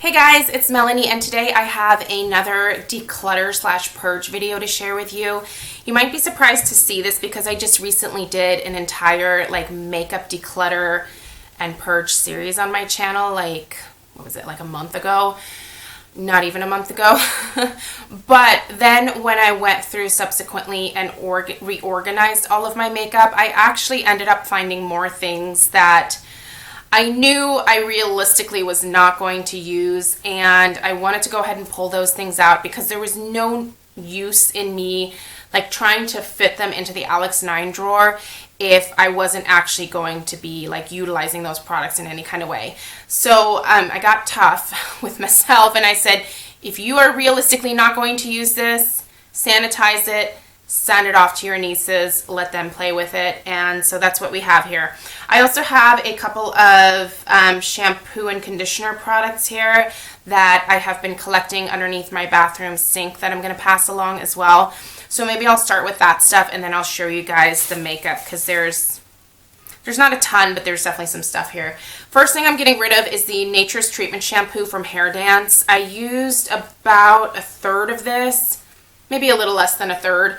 Hey guys, it's Melanie, and today I have another declutter / purge video to share with you. You might be surprised to see this because I just recently did an entire makeup declutter and purge series on my channel, what was it, a month ago? Not even a month ago. But then when I went through subsequently and reorganized all of my makeup, I actually ended up finding more things that I knew I realistically was not going to use, and I wanted to go ahead and pull those things out because there was no use in me trying to fit them into the Alex 9 drawer if I wasn't actually going to be utilizing those products in any kind of way. So I got tough with myself and I said, if you are realistically not going to use this, sanitize it, send it off to your nieces, let them play with it. And so that's what we have here. I also have a couple of shampoo and conditioner products here that I have been collecting underneath my bathroom sink that I'm going to pass along as well. So maybe I'll start with that stuff and then I'll show you guys the makeup because there's not a ton, but there's definitely some stuff here. First thing I'm getting rid of is the Nature's Treatment Shampoo from Hair Dance. I used about a third of this, maybe a little less than a third.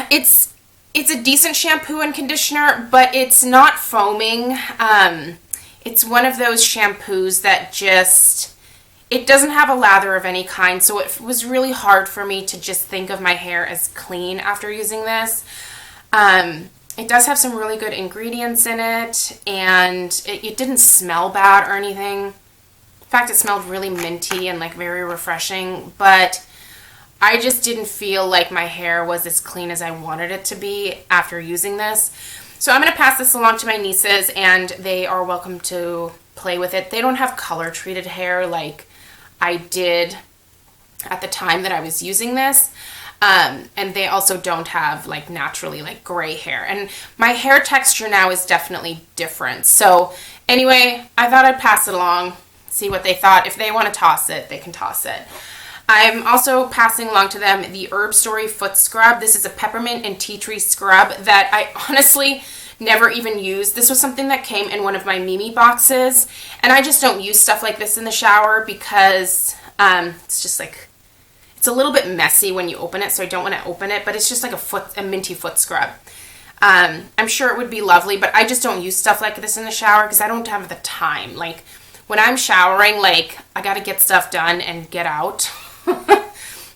It's a decent shampoo and conditioner, but it's not foaming. It's one of those shampoos that it doesn't have a lather of any kind, so it was really hard for me to just think of my hair as clean after using this. It does have some really good ingredients in it, and it didn't smell bad or anything. In fact, it smelled really minty and very refreshing, but I just didn't feel like my hair was as clean as I wanted it to be after using this. So I'm going to pass this along to my nieces, and they are welcome to play with it. They don't have color treated hair like I did at the time that I was using this. And they also don't have naturally gray hair. And my hair texture now is definitely different. So anyway, I thought I'd pass it along, see what they thought. If they want to toss it, they can toss it. I'm also passing along to them the Herb Story Foot Scrub. This is a peppermint and tea tree scrub that I honestly never even used. This was something that came in one of my Mimi boxes, and I just don't use stuff like this in the shower because it's just it's a little bit messy when you open it, so I don't want to open it, but it's just a minty foot scrub. I'm sure it would be lovely, but I just don't use stuff like this in the shower because I don't have the time. When I'm showering, I gotta get stuff done and get out.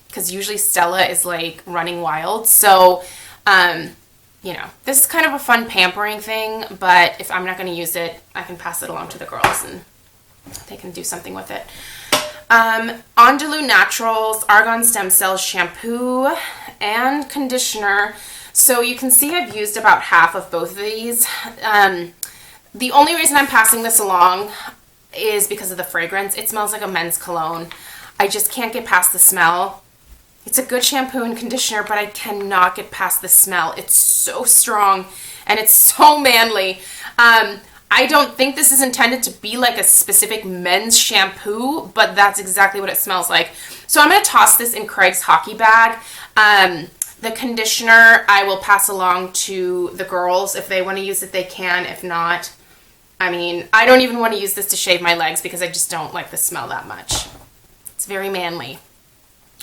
Because usually Stella is running wild. So, this is kind of a fun pampering thing, but if I'm not going to use it, I can pass it along to the girls and they can do something with it. Andalou Naturals Argan Stem Cells Shampoo and Conditioner. So you can see I've used about half of both of these. The only reason I'm passing this along is because of the fragrance. It smells like a men's cologne. I just can't get past the smell. It's a good shampoo and conditioner, but I cannot get past the smell. It's so strong and it's so manly. I don't think this is intended to be a specific men's shampoo, but that's exactly what it smells like. So I'm going to toss this in Craig's hockey bag. The conditioner I will pass along to the girls. If they want to use it, they can. If not, I don't even want to use this to shave my legs because I just don't like the smell that much. It's very manly.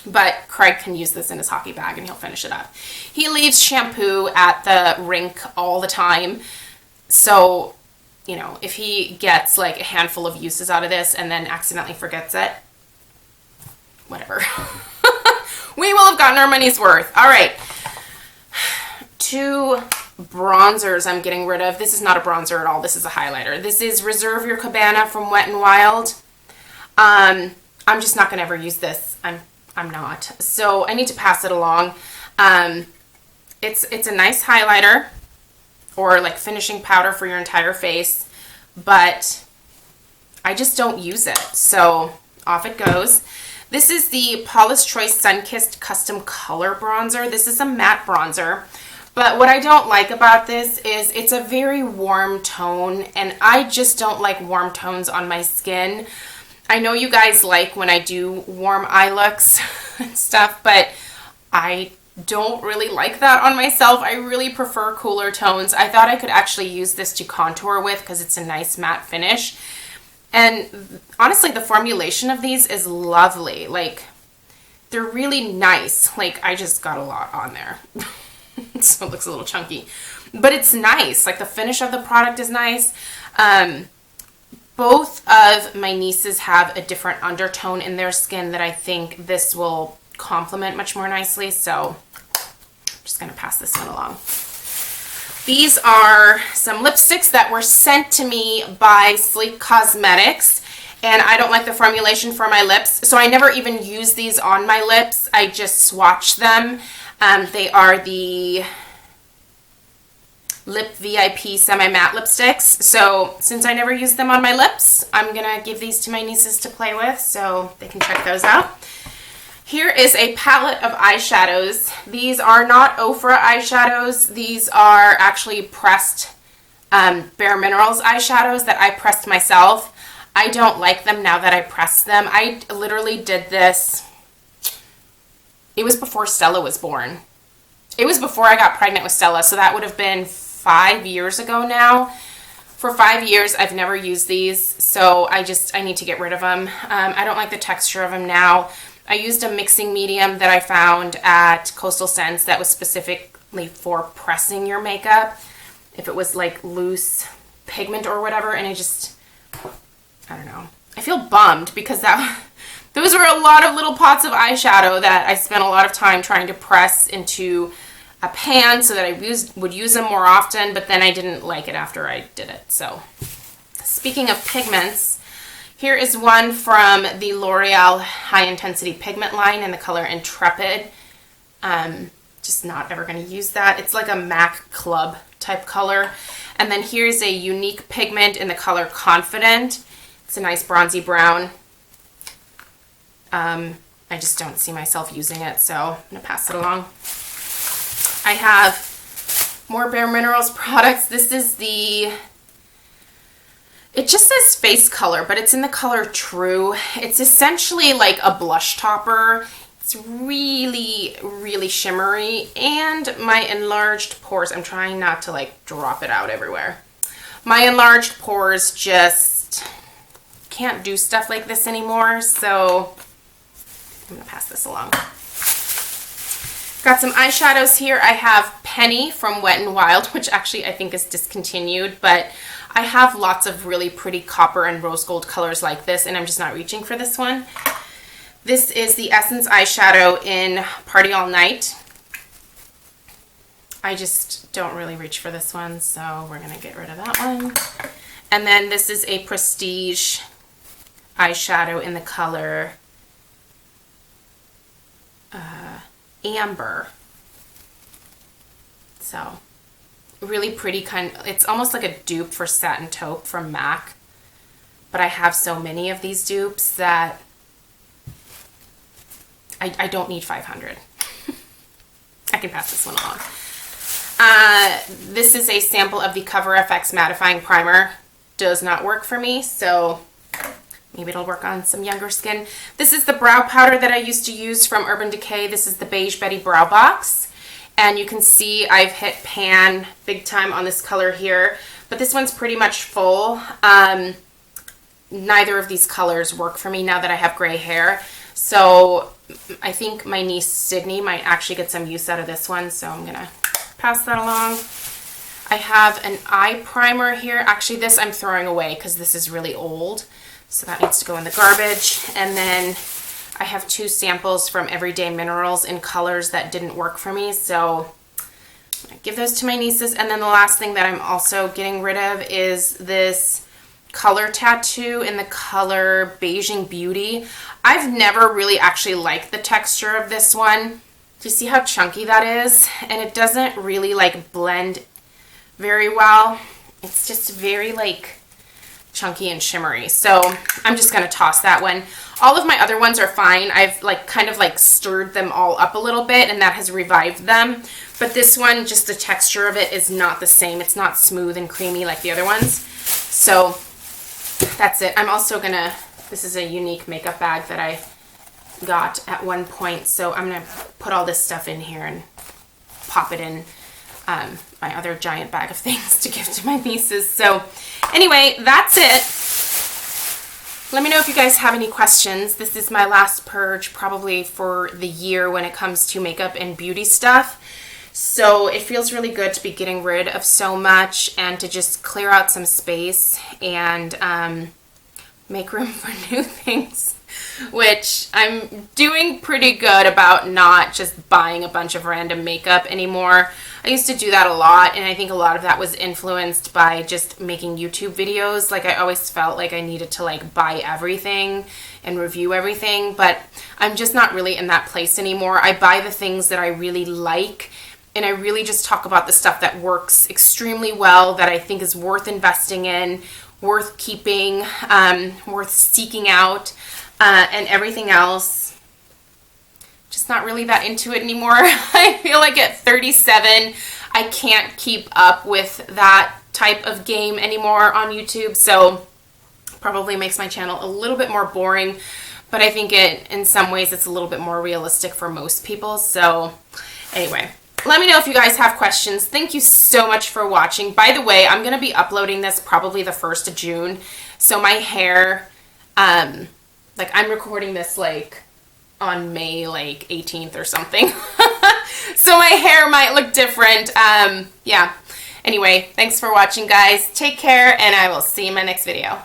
But Craig can use this in his hockey bag and he'll finish it up. He leaves shampoo at the rink all the time. So, if he gets a handful of uses out of this and then accidentally forgets it, whatever. We will have gotten our money's worth. All right. 2 bronzers I'm getting rid of. This is not a bronzer at all. This is a highlighter. This is Reserve Your Cabana from Wet n Wild. I'm just not going to ever use this. I'm not. So I need to pass it along. It's a nice highlighter or finishing powder for your entire face, but I just don't use it. So off it goes. This is the Paula's Choice Sunkissed Custom Color Bronzer. This is a matte bronzer. But what I don't like about this is it's a very warm tone, and I just don't like warm tones on my skin. I know you guys like when I do warm eye looks and stuff, but I don't really like that on myself. I really prefer cooler tones. I thought I could actually use this to contour with because it's a nice matte finish. And honestly, the formulation of these is lovely. Like, they're really nice. Like, I just got a lot on there. So it looks a little chunky. But it's nice. Like, the finish of the product is nice. Both of my nieces have a different undertone in their skin that I think this will complement much more nicely. So I'm just going to pass this one along. These are some lipsticks that were sent to me by Sleek Cosmetics, and I don't like the formulation for my lips, so I never even use these on my lips. I just swatch them. They are the Lip VIP Semi-Matte Lipsticks, so since I never use them on my lips, I'm going to give these to my nieces to play with so they can check those out. Here is a palette of eyeshadows. These are not Ofra eyeshadows. These are actually pressed Bare Minerals eyeshadows that I pressed myself. I don't like them now that I pressed them. I literally did this. It was before Stella was born. It was before I got pregnant with Stella, so that would have been 5 years ago now. For 5 years, I've never used these, so I need to get rid of them. I don't like the texture of them now. I used a mixing medium that I found at Coastal Scents that was specifically for pressing your makeup, if it was like loose pigment or whatever, and I don't know. I feel bummed because those were a lot of little pots of eyeshadow that I spent a lot of time trying to press into a pan so that I would use them more often, but then I didn't like it after I did it. So, speaking of pigments, here is one from the L'Oreal High Intensity Pigment line in the color Intrepid. Just not ever going to use that. It's like a MAC Club type color. And then here's a unique pigment in the color Confident. It's a nice bronzy brown. I just don't see myself using it, so I'm going to pass it along. I have more Bare Minerals products. This is it just says face color, but it's in the color True. It's essentially like a blush topper. It's really, really shimmery, and my enlarged pores, I'm trying not to like drop it out everywhere. My enlarged pores just can't do stuff like this anymore, so I'm going to pass this along. Got some eyeshadows here. I have Penny from Wet n Wild, which actually I think is discontinued, but I have lots of really pretty copper and rose gold colors like this, and I'm just not reaching for this one. This is the Essence eyeshadow in Party All Night. I just don't really reach for this one, so we're going to get rid of that one. And then this is a Prestige eyeshadow in the color Amber. So, really pretty it's almost like a dupe for Satin Taupe from MAC. But I have so many of these dupes that I don't need 500. I can pass this one along. This is a sample of the Cover FX Mattifying Primer. Does not work for me, so maybe it'll work on some younger skin. This is the brow powder that I used to use from Urban Decay. This is the Beige Betty Brow Box. And you can see I've hit pan big time on this color here. But this one's pretty much full. Neither of these colors work for me now that I have gray hair. So I think my niece Sydney might actually get some use out of this one. So I'm going to pass that along. I have an eye primer here. Actually, this I'm throwing away because this is really old. So that needs to go in the garbage. And then I have 2 samples from Everyday Minerals in colors that didn't work for me. So I give those to my nieces. And then the last thing that I'm also getting rid of is this color tattoo in the color Beijing Beauty. I've never really actually liked the texture of this one. Do you see how chunky that is? And it doesn't really like blend very well. It's just very like chunky and shimmery. So I'm just going to toss that one. All of my other ones are fine. I've like kind of like stirred them all up a little bit and that has revived them. But this one, just the texture of it is not the same. It's not smooth and creamy like the other ones. So that's it. I'm also going to, this is a unique makeup bag that I got at one point. So I'm going to put all this stuff in here and pop it in my other giant bag of things to give to my nieces. So anyway, that's it. Let me know if you guys have any questions. This is my last purge probably for the year when it comes to makeup and beauty stuff. So it feels really good to be getting rid of so much and to just clear out some space and make room for new things, which I'm doing pretty good about, not just buying a bunch of random makeup anymore. I used to do that a lot, and I think a lot of that was influenced by just making YouTube videos. Like, I always felt like I needed to like buy everything and review everything, but I'm just not really in that place anymore. I buy the things that I really like, and I really just talk about the stuff that works extremely well, that I think is worth investing in, worth keeping, worth seeking out, and everything else, just not really that into it anymore. I feel like at 37, I can't keep up with that type of game anymore on YouTube, so probably makes my channel a little bit more boring, but I think in some ways it's a little bit more realistic for most people. So anyway, let me know if you guys have questions. Thank you so much for watching. By the way, I'm going to be uploading this probably the 1st of June. So my hair, like I'm recording this like on May like 18th or something. So my hair might look different. Yeah. Anyway, thanks for watching, guys. Take care, and I will see you in my next video.